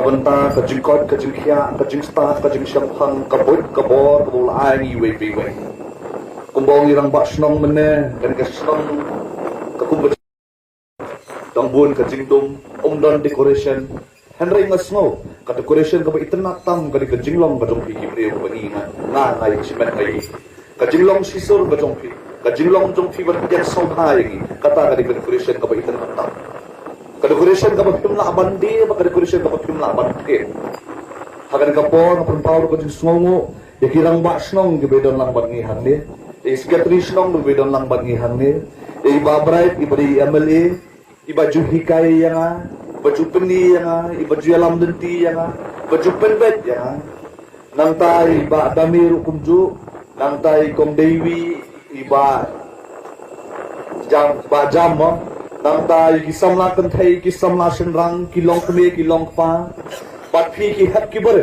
kabanta kajingkot kajingkya kajingsta kajingsyampang kabut kabor kabulai wei wei wei kumbong irang basnong mene dan kasnong kakumbut tangbun kajingdum umdon decoration Henry ngasngo ka decoration ka ba itanatam ka kajinglong ka jong piki priyo ka nga ngai simen kai kajinglong sisur ka jong piki kajinglong jong piki ba tiyan sobhay kata ka decoration ka ba itanatam ka-decoration ka pagpimla abandi, ka-decoration ka pagpimla abandi. Hagan ka po, napunpawar ko yung sungo, yakirang basnong, gibedon lang bangihan ni. Iskatrisnong, gibedon lang bangihan ni. Iba bright, iba di MLA, iba juhikay yang iba jupeni yang iba jualam denti yang iba jupenbet yang nang tay, iba damir kumju, nang tay kong dewi, iba jam, nang tay kisam la kan thai kisam la shin rang kilong kme kilong pa bat phi ki hat ki bar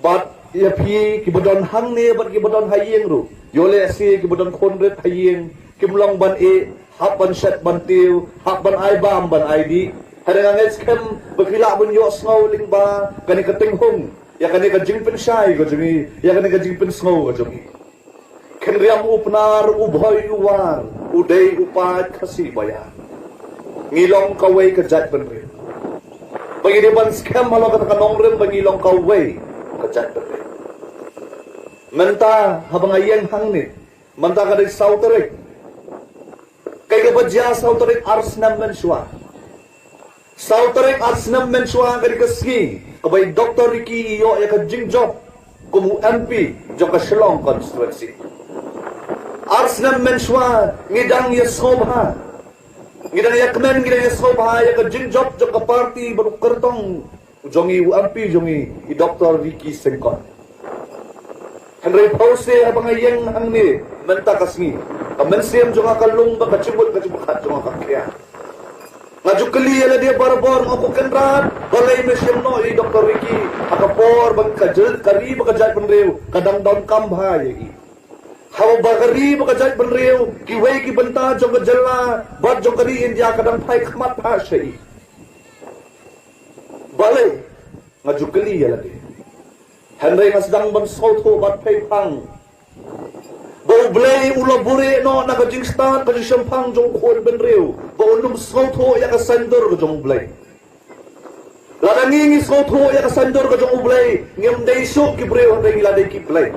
bat ya phi ki bodon hang ne bat ki bodon hayeng ru yole si ki bodon khonret hayeng kimlong ban e hap ban shat ban tiu hap ban ai bam ban ai di hadang ngai skem bakila bun yo snow ling ba kani ka ting hong ya kani ka jing pen shai go jumi ya kani ka jing pen snow go jumi kenriam upnar ubhoy uwar udai upat khasi bayar ngilong kaway kajat benre. Bagi di ban scam malah kata kanong rin bangilong kaway kajat benre. Menta habang ayang hangni, menta kada sauterik. Kay kabadya sauterik arsnam menswa. Sauterik arsnam menswa kadi kaski. Kabay Dr. Ricky iyo ya kajing job kumu MP jo ka Shillong constituency. Arsnam menswa ngidang yasobha. Ngidang yakmen ngidang yasobha ya ka jingjop jo ka party baru kertong jongi UMP jongi i Dr. Ricky Sengkon. Henry Pause habang ayeng ang ni menta kasngi. Kamensiam jo nga kalung ba kachibot jo nga kakya. Ngaju kali ala dia barbor ngako kenrat balay mesyam no i Dr. Ricky akapor bang kajel kari ba kajat penrew kadang down kambhay i. Hawa bagari makajat benriw, kiway ki benta jong kajala, bat jong kari India kadang pai khamat pa siya. Balay, nga jukali ya lagi. Henry nga sedang bansauto bat pai pang. Bau blay ulaburi no nakajing stan kajing syampang jong kuwan benriw, bau num sauto ya kasandor jong blay. Ladangingi sauto ya kasandor jong blay, ngem day syuk ki brew henry ngiladay ki blay.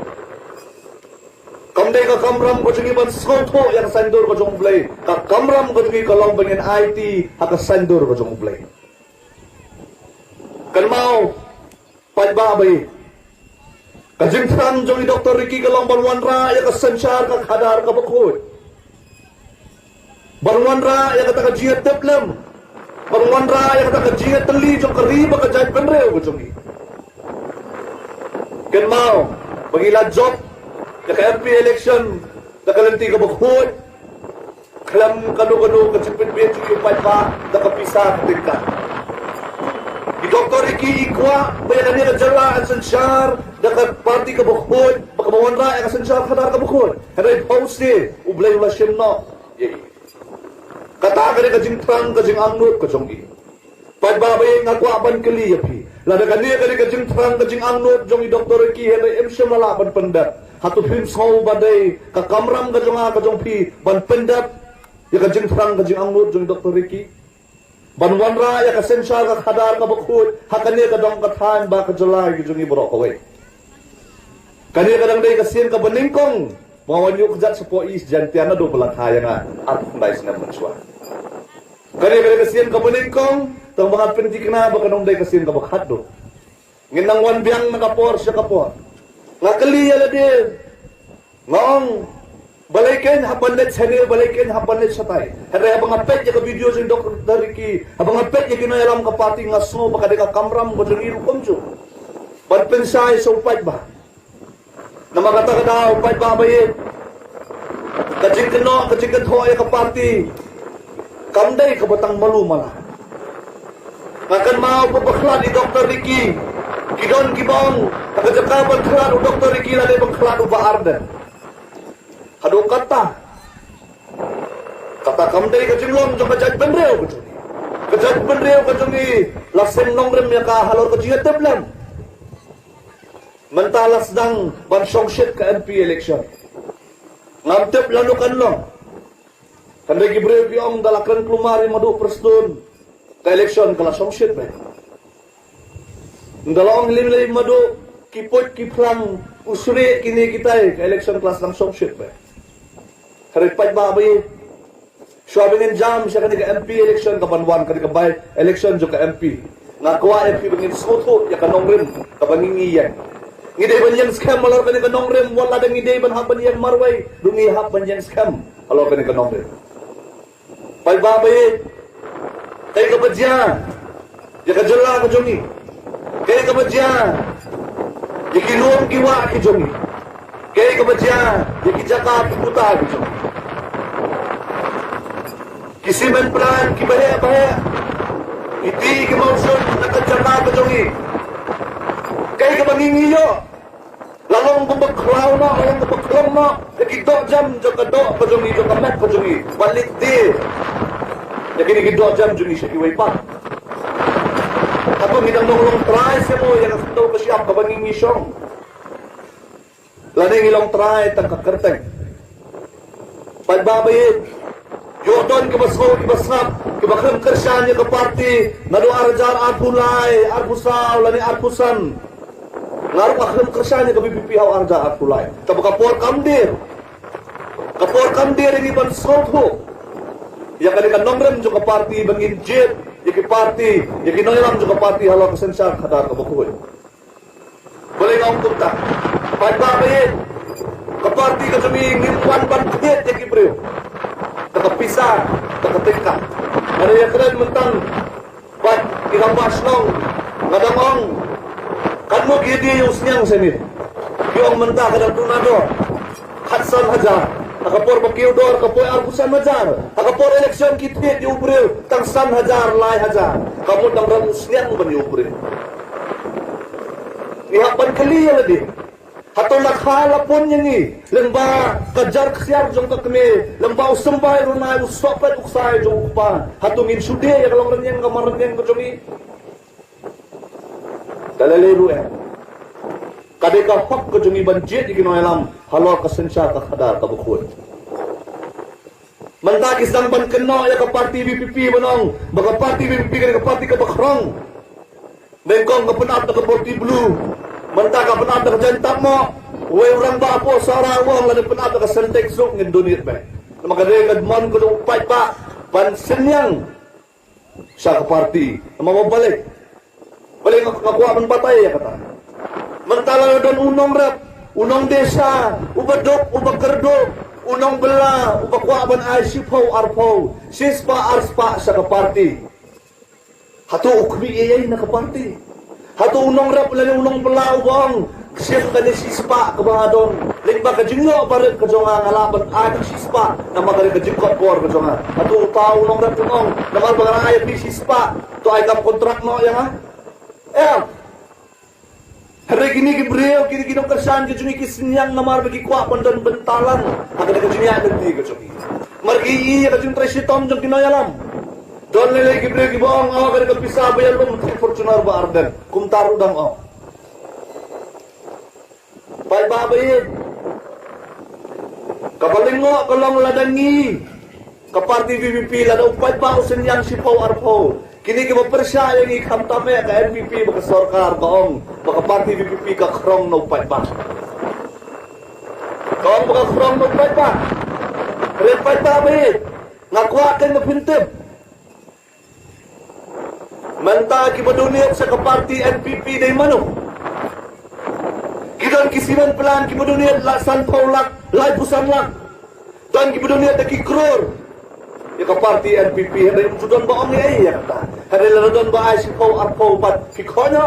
Kamday ka kamram ko jungi ban skoto yang sandur ko jong blay. Ka kamram ko jungi kalong bangin IT haka sandur ko jong blay. Kalmao pajbabay. Kajimtram jungi Dr. Ricky kalong banwanra ya ka sansyar ka kadar ka bakod. Banwanra ya ka taka jiyat teplem. Banwanra ya ka taka jiyat teli jong kariba ka jayat penrew ko jungi. Kalmao pagila job Naka MP election, nakalanti ka baghod, kalam kanu-kanu katsipin-pin yung pa, nakapisa ka. Di Dr. Ricky Ikwa, bayan niya ka jala ang sansyar, nakaparty ka baghod, makabawanra ang sansyar kadar ka baghod. Henry Pause, ublay wala siyem no. Kata ka rin kajing kajing angnut kajong Pagbabayang akwaban kaliyapi. Lada kaniya ka rin kajing angnut jong i Dr. Ricky, Henry M. Siyem lalaban pandat. Hatu film saw badai kakamram kajong pi ban pendap ya kajing frang kajing angut jong Dr. Ricky ban wanra ya kasensar ka khadar ka bakhut hakane ka dong kathan ba ka jalai jong ibro ko we kani kadang dai kasin ka beningkong mawan yu kjat sepo is jantiana do belakaya nga at ndai sina menswa kani kadang kasin ka beningkong tong bangat pentikna ba kanong dai kasin ka bakhat do nginang wan biang nakapor siya kapor Ngakali ala dia. Ngong balaiken hapanet sene balaiken hapanet satay. Hare habang apet ya ka video sing Dr. Ricky. Habang apet ya kinayalam ka pati ngaso baka de ka kamram ko jeri komjo. Ban pensay sa upat ba. Na magata ka daw upat ba baye. Kajing kano ya ka pati. Kamday ka batang malumala. Ngakan mau pabakla ni Dr. Ricky. Kidon kibong nakajakaban klaro Dr. Ricky lade bang klaro ba arden hado kata kamday kajinglom jong kajat benreo kajat benreo kajungi lasem nongrem ya ka halor ka jingatep lang. Mentalas dang bansong shit ka MP election. Ngamtep lalo kan long. Kanday gibril yung dalakran klumari madu preston ka election kala song shit ba. Dalawang limlay madu kipot kiplang usuri kini kita ka election class ng song shit ba. Haripay babay. Suwabingin jam siya kanina MP election kabanwan kanina bay election jo ka MP. Nakuha MP bangin soto ya kanong rin kabangingiyan. Ngiday ban yang scam malor kanina kanong rin wala dang ngiday ban haban yang marway dungi haban yang scam halor kanina kanong rin. Pay babay. Kay kabadya. Ya kajala ka jongi. Kay kabadya. Ya kinuom kiwa ki jongi. Kay kabadya. Ya kijaka puta ki jongi. Kisiman plan, kibaya-baya. Iti kimausun, nakadjaka ka jongi. Kay kabangingiyo. Lalong kumaklaw na, lalong kumaklaw na. Nakido jam, jokado ka jongi, jokamet ka jongi. Walit di. Nakikido jam, jongi siya iway pa. Kapag hinang try siya mo, yan ang daw ka siya, kabangingisyong. Laning ilong try, tangkakarteng. Pagbabayid. Yodon kibasgo kibasap kibakram kersyan ya ke parti nadu arjar arpulai arpusaw lani arpusan ngaru bakram kersyan ya ke BPP haw arjar arpulai tabu kapor kamdir ini ban sotho ya kali kan nongrem juga parti bangin jet ya ke parti ya ke noiram juga parti halo kesensar kadar ke bakuy boleh ngau kunta pada bayin ke parti ke jemi ngimpan ban khet ya ke bro Kakapisah, kakatingka. Ada yang keren mentang buat irang baslong, ngadamong. Kan mo gidi yung siyang senit. Yung mentah kadang tunado. Hatsan hajar. Nakapor makiudor, kapoy argusan hajar. Nakapor eleksyon kitit di ubril, tangsan hajar, lay hajar. Kamu nang ramus niyang ba ni ubril? Ihapan kaliya lagi. Hato nakhala pun niya ni. Lemba kajar ksyar jong kakme. Lemba usambay runay usopat uksay jong ukpa. Hato ngin sude ya kalau renyang kamar renyang ko jongi. Kalaliru Kade ka hak ko jongi banjit ikino alam. Halo kasensya ka khadar ka bukhoy. Mantakis nang ban keno ya ka parti BPP banong. Baka parti BPP ka parti ka bakrong. Bengkong ka penat ka parti blue. Mentaka penata ka jantak mo. Uwe orang ba po sa arawang lani penata ka sentek suk ngin dunit ba. Makadengad mon ko nung upay pa. Pansinyang sa kaparti. Mamabalik. Balik ngakuha man patay ya kata. Mentala na doon unong rap. Unong desa. Ubadok, ubakardok. Unong bela. Ubakwa ban ay sipaw arpaw. Sispa arspa sa kaparti. Hato ukmi iyay na kaparti. Hato unong rap lani unong belaw bang siyang kani sispa kabahadon lingba ka jinglo barit ka jonga ngalaban adik sispa na magari ka jingkot por ka jonga hato tao unong rap unong namal bagara ayat ni sispa to ay kam kontrak no yang hari gini gibril kini kinong kersan ka jungi kisinyang namar bagi kwa pandan bentalan agad ka jungi agad ka jungi margi iya ka jungi tresitom jong kinoyalam Don lele gibre gibong aw kada kapisa bayal lum Fortuner ba arden kumtar udang aw. Pai babayin. Kabalingo kalong ladangi. Kaparti BBP lada upay pa usin yang sipaw arpaw. Kini ka mapersya yang ikam tame ka NPP baka sarkar kaong baka parti BBP ka krong na upay pa. Kaong baka krong na upay pa. Repay babayin. Ngakuha kayo mapintip. Manta kibadunit sa kaparti NPP day mano. Kidan kisiman plan kibadunit la San Paulak, lay pusan lang. Dan kibadunit na kikror. Ya kaparti NPP haday sudan ba ang iya kata. Haday laradon ba ay sipaw arpaw pat kikonya.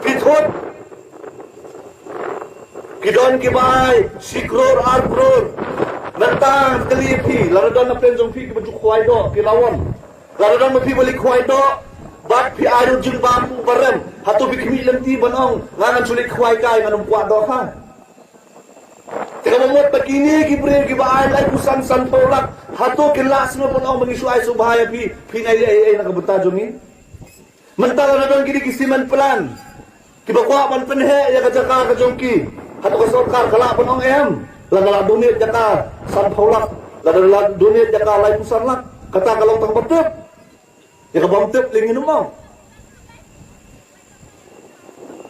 Pithot. Kidan kibay sikror arkror. Nantang kalipi laradon na penzong fi kibajukway do kilawan. Lalu dan mapi balik kuai do, bat pi aru jeng bambu barem, hatu bikmi lenti banong, ngangan sulit kuai kai nganum kuat do ha. Teka memot begini gibril gibaay lai pusan san tolak, hatu kelas mo banong mengisu ay subhaya pi nai ay nakabuta jongi. Mentala na dong kini kisiman plan. Kibakwa man penhe ya kajaka kajongki. Hato ka sarkar kala pun ong em. Lagala dunit jaka san paulak. Lagala dunit jaka lai pusan lak. Kata kalau tang betep. Ya kabamtep lingin mo.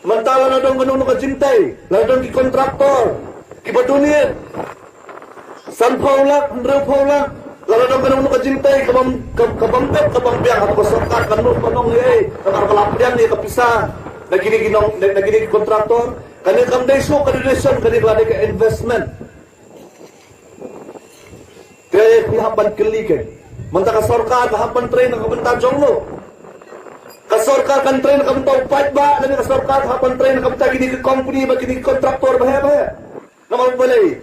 Mentala na dong ganun kajintay. Na dong ki kontraktor. Kibadunit. San paulak, Andrew paulak. Lalu dong kanong kajintay kabamtep kabambiang hato ka sarkar kanun panong eh. Nakarkalapyan ni kapisa. Nagini kontraktor, kani kamday so donation, kani klade ka investment. Kaya pihapan kelikan. Manta ka sarkar kahapan train na kabanta jonglo. Ka sarkar kan train na kabanta upat ba, lani ka sarkar kahapan train na kabanta gini ka company ba gini kontraktor bahaya. Naman balay.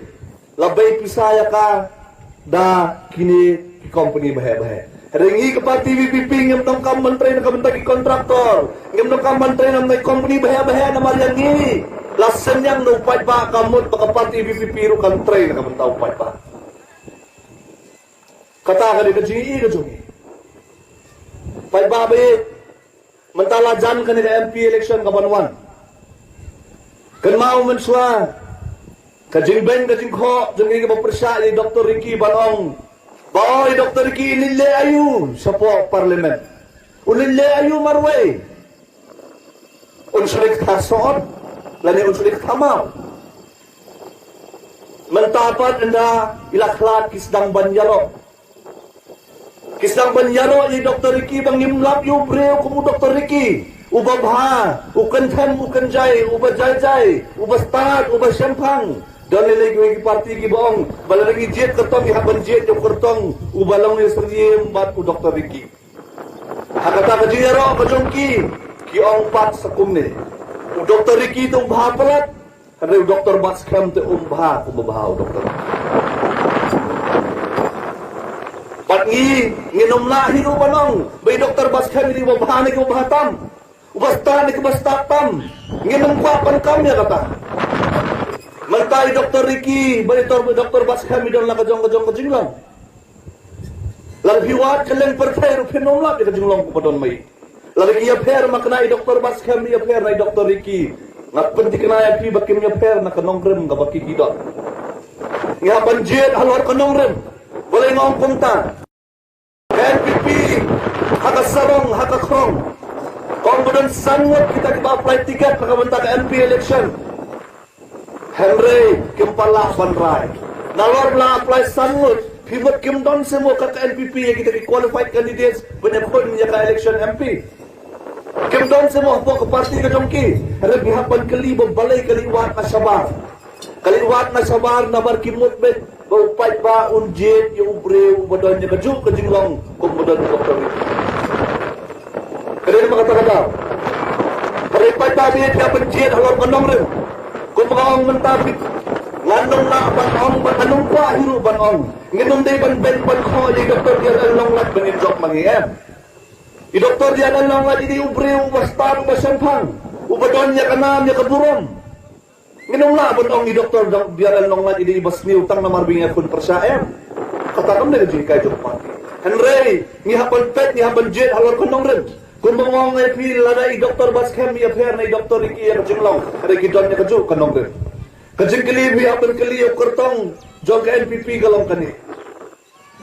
Labay pisaya ka da kini company bahaya. Ringi kepada TVPP ngem tong kam menteri na kabanta ki kontraktor. Ngem tong kam menteri na may company bahaya na marian ni. Lasen yang no upat ba kamot pa TVPP ru country na kabanta upat ba. Kata ka di ka GE ka jungi. Pai ba ba mentala jan ka ni ka MP election ka banwan. Kan mau mensua. Ka jingbeng ka jingkho jungi ka persa ni Dr. Ricky Banong. Boy, Dr. Ki ilile ayu sa po parlimen. Ulile ayu marway. Unsulik tasod, lani unsulik tamaw. Mentapat anda ilaklat kisdang banyaro. Kisdang banyaro ni Dr. Ki bangimlap yu breo kumu Dr. Ki. Ubabha, ukan them, ukan jay, ubajay, ubastad, ubasyempang. Dan lagi parti ki bong balalagi jet kertong ihaban jet yung kertong ubalong ni seriem bat u Dr. Ricky hakata ka jero ka jongki ki ong pat sa kumne u Dr. Ricky tu bahapalat kada u Dr. bat skam te umbaha kumbaha u Dr. pat nginom na hiru banong bay Dr. bat skam ni babaha ni kubahatam ubasta ni kubastatam nginom pa pan kami kata. Mentai Dr. Ricky, balitor Dr. Baskam idon la kajong kajinglang. Lalu hiwat kaleng pertai rupinom la kajinglang ko padon mai. Lalu iya per maknai Dr. Baskam iya per nai Dr. Ricky. Ngat penti kenaya pi bakim iya per na kanongrem ka baki kidot. Nga banjit halwar kanongrem. Boleh ngong kumta. NPP hakasarong hakakrong. Kung budon sangwat kita apply tiket nakabanta ka MP election. Henry Kimpala Banrai. Nalor la apply sangut. Pivot Kim Don semua kat NPP yang kita di qualified candidates penyebut menjadi election MP. Kim Don semua apa ke parti ke jongki. Ada bihapan keli berbalai keliwat na sabar. Keliwat na sabar na berkimut bet berupai ba unjit yang ubre ubadanya kejuk ke jinglong kemudian dokter itu. Kalian mengatakan beripai tadi dia pencit halor kandong rem. Kumbaong mentapit nganong na banong banong pa hiru banong nginom day ban ko di doktor dia long lat ban injok mangiem i doktor dia long lat di ubre ubastar ubasampang ubadon nya kanam nya kaburom nginom la banong i doktor dia long lat di basmi utang na marbing akun persaem katakam na di kay jokpan Henry ni hapan pet ni hapan jet halor kanong ren kung mawang ay pil lada i Dr. Baskem i affair na i Dr. Ricky ang jinglong kada gidon niya kadyo kanong din kajing kalibi hapan kaliyo kertong jong ka NPP galong kani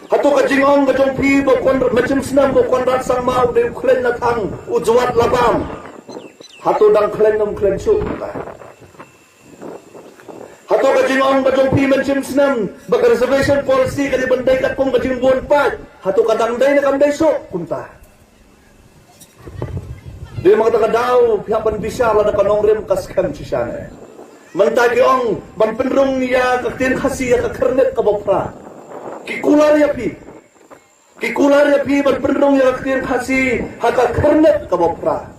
hato kajingong kajong pi bakon macam senam bakon rat sang mau de klen na thang ujwat labam hato dang klen nam klen su hato kajingong kajong pi macam senam baka reservation policy kani banday kat kong kajing buon pat hato kadang day na kamday su kunta. Dia mengatakan daw pihak bisa lada kanongrem kaskan sisane. Mentagi ong banpenrung niya kaktin khasi ya kakernet kabopra. Kikular ya pi banpenrung ya kaktin khasi hakakernet kabopra.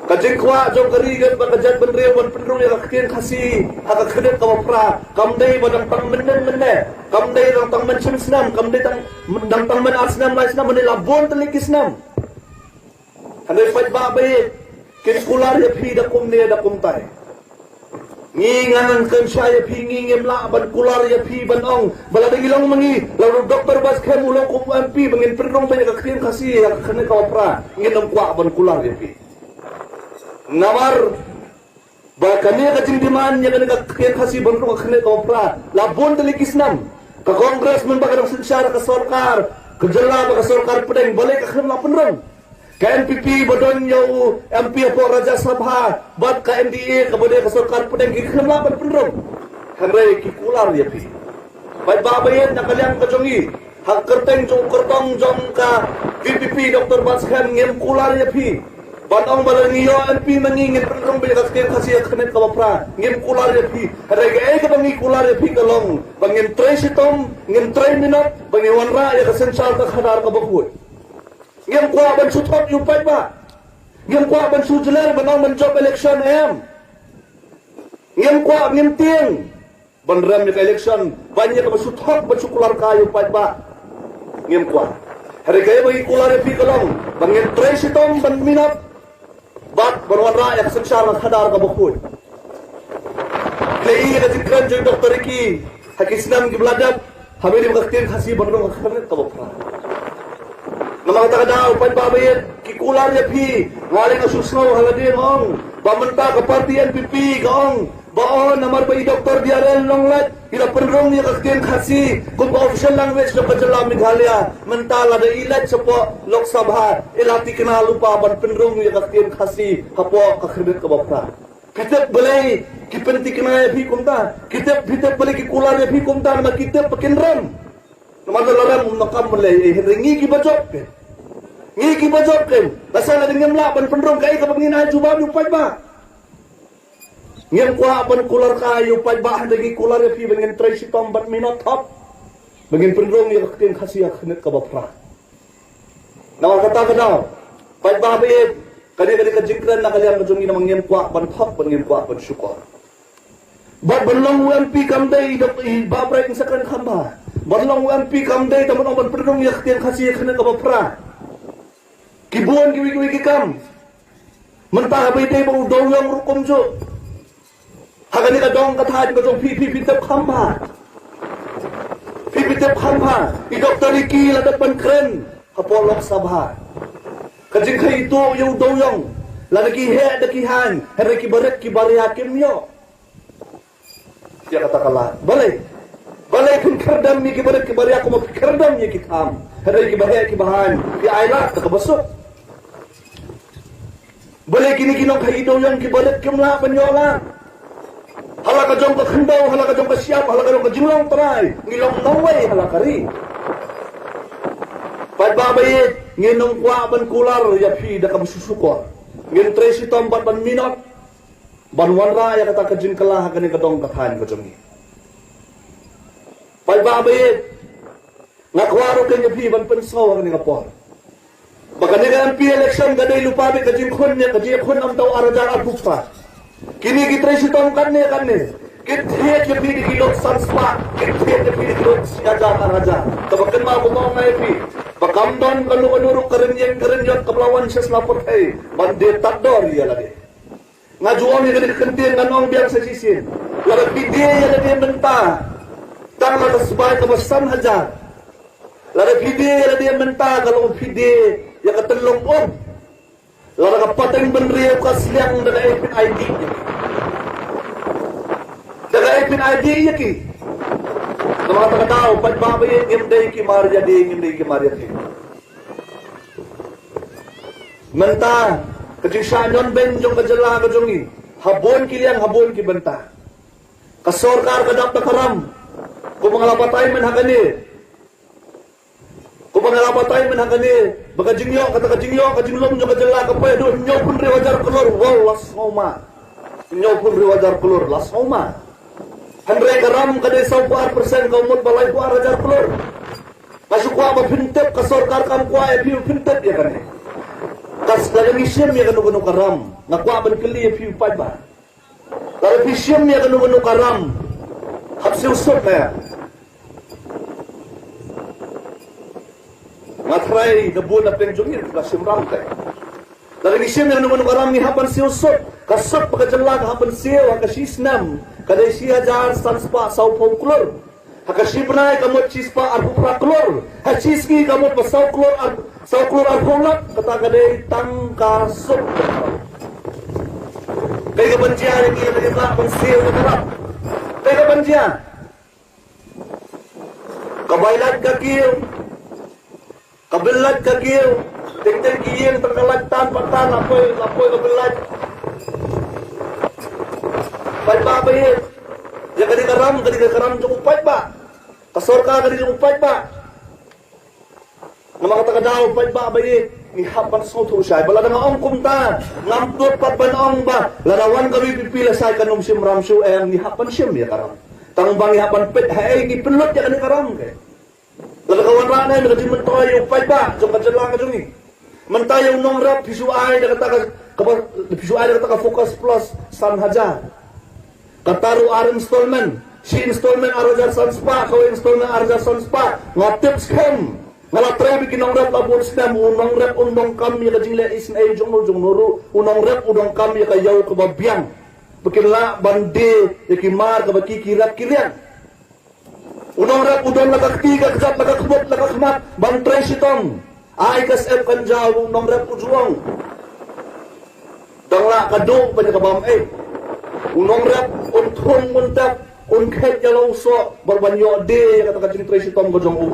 Kajing kwa jong karigan bakajat benrew banpenrung ya kaktin khasi hakakernet kabopra. Kamday badang tang menne. Kamday dang tang mencem senam. Kamday dang tang men asnam laisnam menilabon telikisnam. Handai fight babai, kini kular ya pi da kum ne da kum tai. nginganan kan saya pingin la ban kular ya pi ban ong bala dingilong mangi lalu doktor bas kem ulang ko MP bangin perong banyak kakian kasih ya kene ka opra nginom kwa ban kular ya pi namar ba kane ka jindiman ya kene kakian kasih ban rong kene ka opra labon delikisnam ka kongres men bagadang secara ka sarkar kejela ka sarkar pedeng balik ka kene la penrong KNPP badon yo MP po Raja Sabha bat KMDA kemudian ke sarkar pedeng kikhlapan penrong hanrai kikular ya pi bai babayen na kalyang kajongi hak kerteng jong kertong jong ka VPP Dr. Baskan ngem kular ya pi banong balangiyo MP mangingin penrong banyak kasih kanet kawapra ngem kular ya pi hanrai ka bangi kular ya pi kalong bangin 3 sitom ngem 3 minut bangi wanra ya kasensal ka khadar ka bakut ngem kwa ban sutot yung pay ba ngem kwa ban sujelar banong man job election ngem kwa ngem ting ban ram yung election banyak ka sutot ban sukular kayo pay ba ngem kwa hari kayo bagi kular yung pikalong bangin 3 sitong ban minap bat banwan raya kasansar ng hadar ka bakul kaya iya katikran yung Dr. Ricky hakisnam gibladab hamili makaktin kasi banong kakanit kabapra mga takadaw, panbabayad, kikular ya pi, ngaling asusnaw haladin ong, bamanta ka party NPP kaong, baon namar ba i-doktor diarel longlat, ila penrong niya kaktiyan kasi, kung pa-official language na Pajala Meghalaya, mentala da ilat sa po Lok Sabha, ilati kinalupa ban penrong niya kaktiyan kasi, hapo kakredit ka bapra. Kitap balay, kipenti kinaya pi kumta, kitap balay kikular ya pi kumta, naman kitap pakinram. Naman dalaram, nakam malay, ringi kibajok ke. Ngiki bajok kem, basa na dingam laban penrong kay kapag ninahan jubab yung payba. Ngem kwa ban kular kayo payba dagi kular ya pi bangin 3 sitong bat minot top. Bangin penrong ya kaktin kasih aknet ka bapra. Nawa kata ka daw, payba bayed, kani ka jingkran na kaliang kajungi namang ngem kwa ban top ban ngem kwa ban syukor. Bat banlong UMP kamday babray ng sakran kamba. Banlong UMP kamday tamon ban penrong ya kaktin kasih aknet ka bapra. Kibuan kiwi kikam mentah bay tay bang daw yang rukom jo hagan ni kadong katahad ko jong pipitap khampa i Dr. Ricky ladat pankren hapo Lok Sabha kajing kay ito yung daw yang lalaki he dakihan hari kibaret kibari hakim yo ya kata kala balay pinkerdam ni kibaret kibari ako mapinkerdam ni kitam hari kibari kibahan di ailat nakabasok balay kinikinong kahidaw yang kibalit kimla panyola halaka jong kakandaw halaka jong kasyap halaka jong kajimlang taray ngilong naway halakari padbabayit nginong kwa ban kular yapi da kabususukor ngin 3 sitong ban minot ban wanra ya kata kajin kalah kani kadong kathan ko jongi padbabayit ngakwaro kanya pi ban pensaw kani kapor baka nila MP election gaday lupabi kajing kun niya kajing kun am taw arajar alpukpa kini kitray sitong kanne kithiet ya pidi kilot sanspa kithiet ya pidi kilot siyajar arajar tabakan mga bumong na yapi bakamdon kalunuruk karenyot kaplawan siya slapot ay bandit takdor ya lagi ngajuang ya gaday kentin nanong biang sa sisin lalat pidi ya lagi menta tang latasbay kamasan hajar lalat pidi ya lagi menta kalau pidi ya katelong om lara kapateng benriyo kasliang daga ipin ID yaki mga takataw pagbabayin ngimday ki Maria di menta kajing syanyon ben jong kajala kajongi habon ki benta kasorkar kadap na karam kung mga lapatay man hakani kung mga lapatay man hakani baka jingyo, kata kajinglom nyo kajala kapay doon, nyo pun riwajar kelur, wow, lasngoma. Nyo pun riwajar kelur, lasngoma. Handre karam kadai 100% kaumut balay ko arajar kelur. Kasukwa mapintip, kasorkar kam kwa, piu pintip ya kan. Kas dagang isyem ya kanu karam, ngakwa ban keli ya piu ba. Kalau isyem ya kanu karam, hapsi usok na ya. Matray na buwan na penjongin, kasim ramtay. Lagi ni siya naman karam ni hapan siya usot. Kasot pagkajalag hapan siya hakasisnam. Kadai siya jar sanspa sau folklor. Hakasipnay kamot chispa arpupra klor. Hachiski kamot pa sau klor arpulak. Kata kadai tang kasot. Kaya kabanjiya ni kaya naging siya na karap. Kaya kabanjiya. Kabaylat kakil. Kabilat kakil. Ting-ting kiyeng terkalagtan patan lapoy kabilat. Pait ba bayit? Ya kadi karam cukup pait ba? Kasor ka kadi cukup pait ba? Nama kata daw pait ba bayit? Ihapan soto siya. Bala nga ong kumta. Ngamtot pat banong ba? Larawan kami pipila sa kanum sim ramsyo ang ihapan sim ya karam. Tangbang ihapan pit hay gipilot ya kani karam kay. Lalakawan rana na kadi mentoy yung pait ba? Jong kadyan ka jong Mentayong nong rap visual kata fokus plus san haja. Kataru ar installment. Si installment arajar san spa, kau installment arajar san spa. Ngatips kem. Ngalatray bikin nong rap labor stem unong rap undong kami kajingle isin ay jong nuru unong rap udong kami kayaw kababiang. Bikinla bandi yakimar kabaki kirap kilian. Unong rap udong lagaktiga kajat lagakbot lagakmat bantray sitong. Ay kasep kan jawong nong rep ujuang. Tangla kadung pa niya kabam unong rep untong muntap unkhet yalaw so barbanyo de kata kajing tracy tom gojong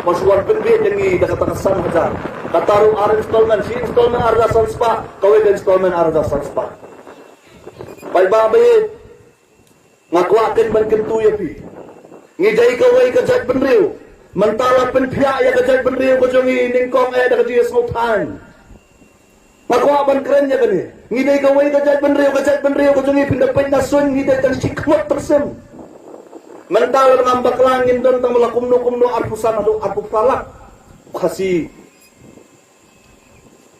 masuan penbit yang i dakatakasan hajar. Kataru ar installment si installment arda sanspa kawai ka installment arda sanspa. Pai babay ngakwakin ban kentuya pi. Ngidai kawai kajat benriw. Mentala penpihak ya kajat benriw kojongi ningkong dah kajia smotan. Makwa ban keren ya kani. Ngidai kawai kajat benriw kojongi pindapat nasun ngidai tan sikmat tersem. Mentala ngambak langin don tang melakumno arpusan adu arpupalak. Kasi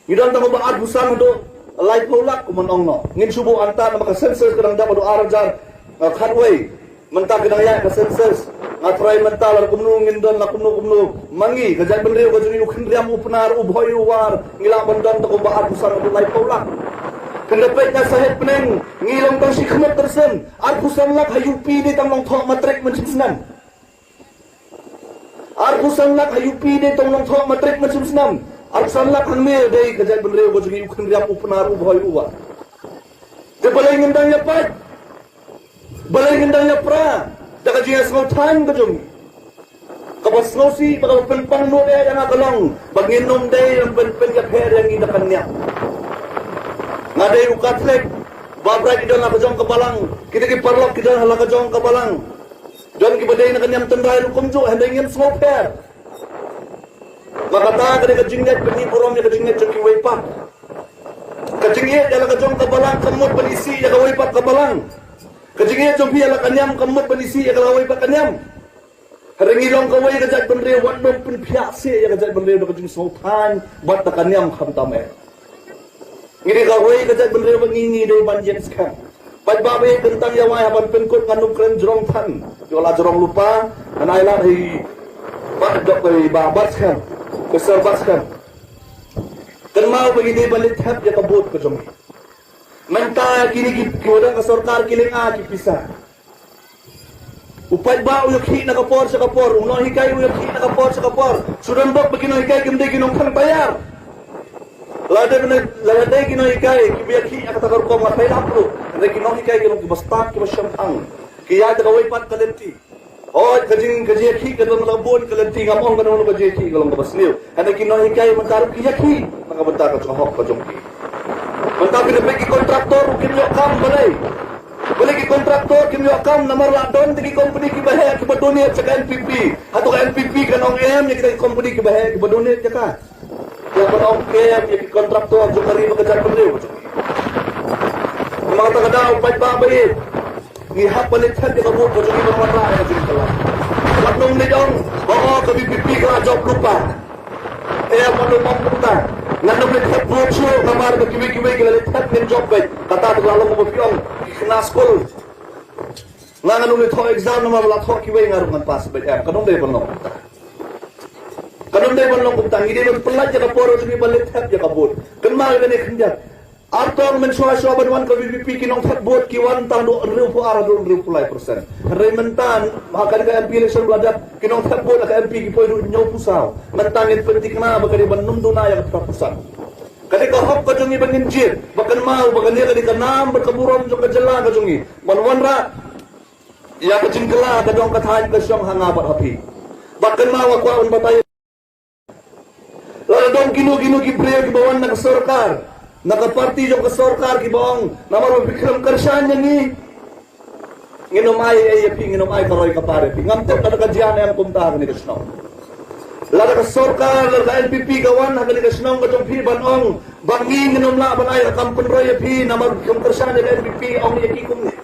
ngidon tang ba arpusan adu light polak kumonongno. Ngin subuh anta na makasenses kadang dapat adu arajar khatway. Mentah kadang ya kasenses. Ngatray mental kumnu ngindon kumnu mangi kajat benriw kajuni ukindriam upnar ubhoy war ngila bendon to baat pusar ulai paulak kendapet na sahet peneng ngilong tang sikmat tersen arpusan lak hayupi ni tang long thok matrik mensimsnam arpusan lak hayupi ni tang long thok matrik mensimsnam arpusan lak hangme dei kajat benriw kajuni ukindriam upnar ubhoy war de balay ngindang yapat balay ngindang yapra Daka jiya smotan ka jung. Kapag snosi, baka penpang no eh yang akalong. Baginom day ang penpen ka per yang idakan niya. Nga day ukatlek, babra kita na kajong kabalang. Kita kiparlok kita hala kajong kabalang. Diyan kibaday na kanyang tenday lukumjo, henday ngayam smoke per. Makata ka di kajingat, penipurom niya kajingat yung kiway pa. Kajingat, yala kajong kabalang, kamot panisi, yakaway pa kabalang. Kajingnya jompi ala kanyam kamut panisi ya kalawai pa kanyam. Haringilong kawai kajat benriw wan dom pun piase ya kajat benriw do kajing sultan bat ta kanyam khamtam Ngiri kawai kajat benriw bangingi do banjen skam. Pat babe kentang ya wai haban penkut nganu kren jrong tan. Yola jrong lupa anaila hi bat dok kai babat skam. Kesel bat skam. Kan mau begini balik hab ya kabut ke jompi. Mentah kini kita ke sorkar kiling pisah. Upat ba uyok hi na kapor sa kapor, uno hikay uyok hi na kapor sa kapor. Sudan bok bagino hikay kimday ginong kang bayar. Laday ginong hikay kibiyak hi akatakar ko matay lapro. Laday ginong hikay ginong kibastak kibasyamang. Kaya tagaway pat kalenti. Oh, kajing hi kadang nakabon kalenti ngamong kanong kajing hi kalong kabasliw. Laday ginong hikay magkarap kiyak hi. Nakabanta ka sa hok kajongki. Mentah pinapagi kontraktor kimyo kam balay. Balay ki kontraktor kimyo kam namar ladon tigi company ki bahe ki badonit sa NPP. Ato ka NPP kanong M ya kita company ki bahe ki badonit ya ka. Ya kanong M ya ki kontraktor jo kari magajat benriw. Mga taga daw pait babay. Ni hapalit han ka mo jo ki mamara ya jing kala. Latong ni dong bao ka BPP ka job lupa. Mano mampunta. Nandang nagtap roadshow, kamar ka kiwi-kiwi kilalitap ng job bay. Kata naglalong mo mapiyong, kinaskol. Nga nung nito exam naman wala to kiwi nga rin pas bay. Kanong day pa nung. Kanun day man long kumtang hindi man pelat ya kaporo sumi balit hat ya kabut. Kenmal gani kenjat. Artong mensuai banwan ka BBP kinong tatbot kiwan tang do riu po ara do riu pulai persen. Rementan makan ka MP election beladak kinong tatbot ka MP ki poy do nyaw pusaw. Mentangin penting na bagani banum do na ya kapusan. Kadi ka hop ka jungi bangin jir, bakan mau bakan dia kadi ka nam berkaburon jong ka jala ka jungi. Banwan ra ya ka jingkela ka dong ka thain ka syong hangabat hapi. Bakan mau aku on batay. Lalu dong ginu-ginu gibreo ki bawan na ka sarkar. Nakaparti yung kasorkar kibong namar Bikram Karshan yan ni nginomay ay nginomay karoy kapare ngamtok na nakadyan ang puntahan ni Kasnong lada kasorkar lada LPP gawan hagan ni Kasnong katong piban ong bangin nginomla ban ay kampun roy api namar Bikram Karshan yan LPP ong yakikum ni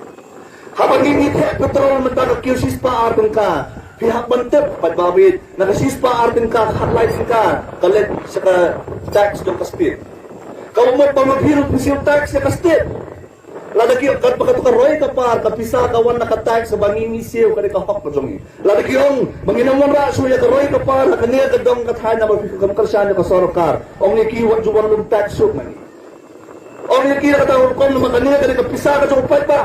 habang ngingit petrol mentaka QC pa artong ka pihak bantep pagbabit nakasispa artong ka hotline ka kalit sa tax dong kaspit. Kau mo pa maghirap ng siyang tax na kastit. Ladaki yung kat makatukaroy ka par, kapisa kawan nakatax sa banging isiw ka kahok pa dyan. Ladaki yung manginamon raso ya karoy ka par, nakaniya ka dong kathan na magpikakam karsyan na kasorokar. Ong nikiwan juwan ng tax yun man. Ong nikiwan katawag kong na makaniya ka kapisa ka dyan upay pa.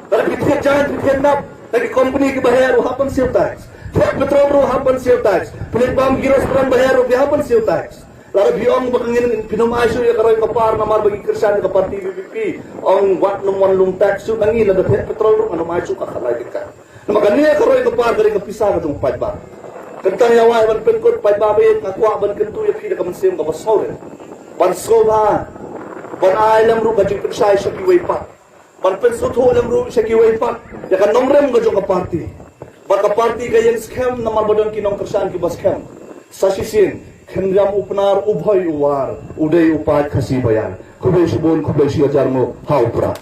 Ladaki pithiyan dyan, pithiyan nap. Lagi company ki bahero hapan siyang tax. Fort Petrol ro hapan siyang tax. Pinipam giros perang bahero hapan siyang tax. Lalu biong bakangin pinumasyo ya karoy kapar namar bagi kersan ka parti BBP ang wat numon lung tax su nangi lada petrol ro ano masyo ka kalay ka magani karoy kapar dari kapisa ka tung pa kentang yawa ban penkot pa babet nakwa ban kentu ya pida ka mansim ka basore ban soba ban ailam ro ka jing pensay sa kiway pa ban pensutho lam ro sa kiway pa ya kan nomrem ka jong ka parti ban ka parti kayen scam namar badon kinong kersan ki bas scam sasisin Kendam upnar ubhay uwar, uday upat kasibayan. Kubay subon, kubay siya jarmo, haupra.